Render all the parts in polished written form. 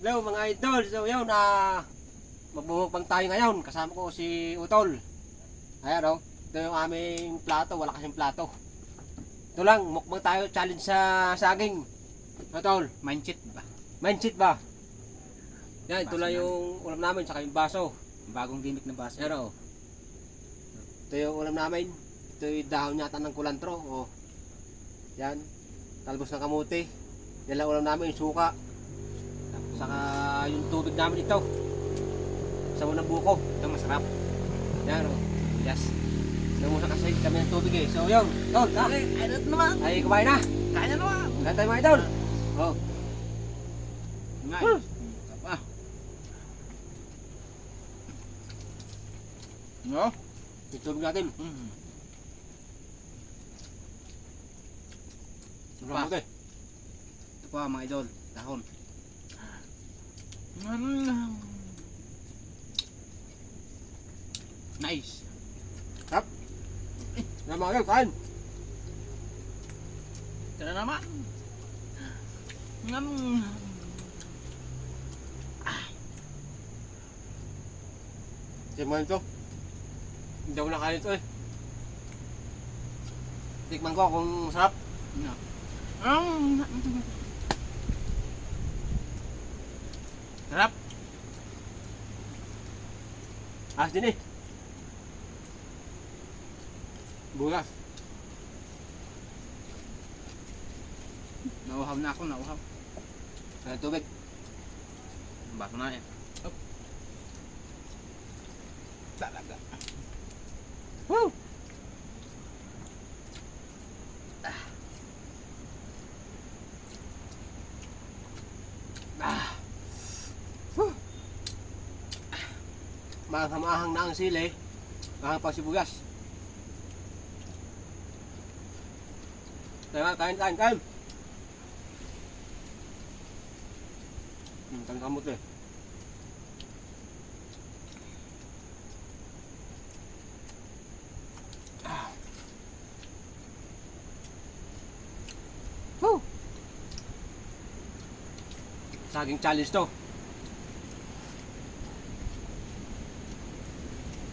Hello mga idol, so yun magbumukbang tayo ngayon. Kasama ko si Utol. Ayan o, ito yung aming plato, wala kasing plato. Ito lang, mukbang tayo, challenge sa saging. Utol, Mindset ba? mindset ba? Yan, ito Baso lang namin. yung ulam namin, saka yung baso. Bagong gimmick na baso. Ayan o. Ito yung ulam namin. Ito yung dahon yata ng kulantro. O. Yan, talbos ng kamuti. Yan lang ulam namin, yung suka. Saka yung tubig namin ito. Sa unang buko. Ito masarap. Yan o. Yes. Namusa kasi kami ng tubig eh. So yun, Tol, ha? Ay, naman. Ay, kumain na. Kaya naman. Kaya tayo mga idol. Oh. Nice. Apa? No? Yung tubig natin. Pa. Okay. Ito pa mga idol. Dahon. Nice. Yan mga idol, kain. Ito na naman. Tikman ito. Hindi ako nakain ito eh. Tikman ko kung masarap. Sarap. Ayos din eh. Bulas. Nauhaw na ako, nauhaw. Kaya tubig. Baso na yan. Talaga. Woo! Mahang-mahang na ang sili. Mahang pa sibuyas. Kain. Kain kamot eh. Woo! Saging challenge to.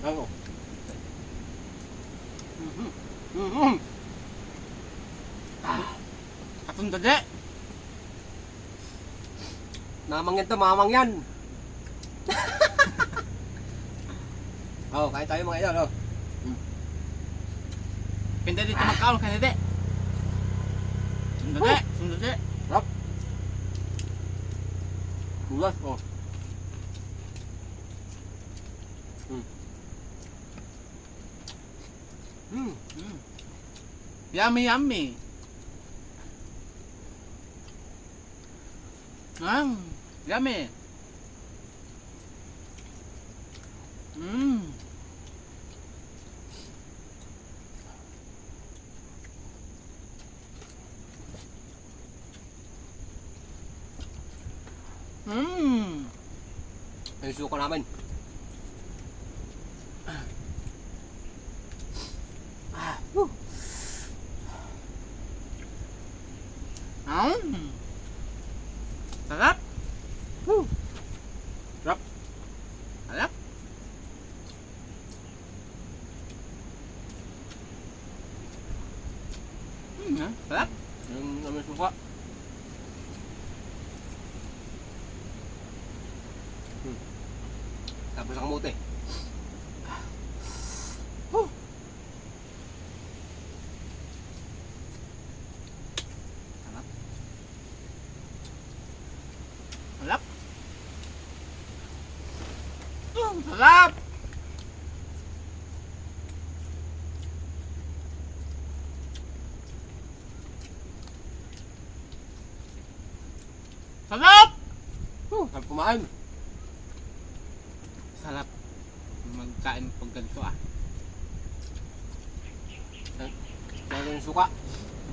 Ano? Katong dade. Mamang yan to, mamang yan. Oh, kain tayo mga idol, oh. Pinda dito magkaon ka dade. Sundade, sundade. Sarap. Bulas, oh. Yummy, yummy. Yummy. Ay, suka namin. Sarap. Sarap. Sarap. Sarap. Yung namin suka. Tapos ang kamote. Sarap. Sarap. Sarap. Sarap kumain. Sarap magkain pag ganito ah. Lalo yung suka.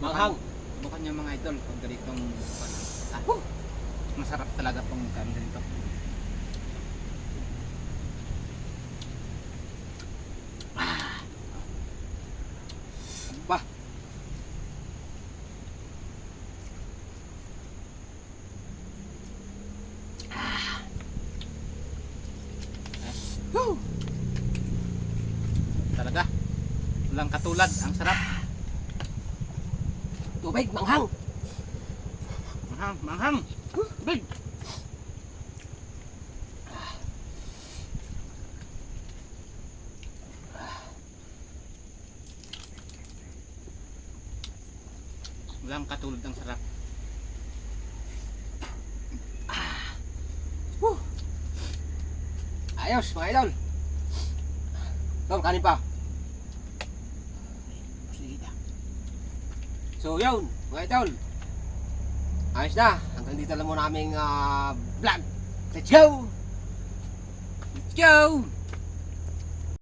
Manghang. Bukan niya mga idol pag ganitong masarap talaga pang magkain ganito. Ba. Walang katulad. Ang sarap. Tubig, manghang. Manghang, manghang. Big. Walang katulad ang sarap. Ayos, mga idol. Tom, kanin pa. Sige na. So, yun, mga idol. Ayos na. Hanggang dito lang muna aming vlog. Let's go! Let's go!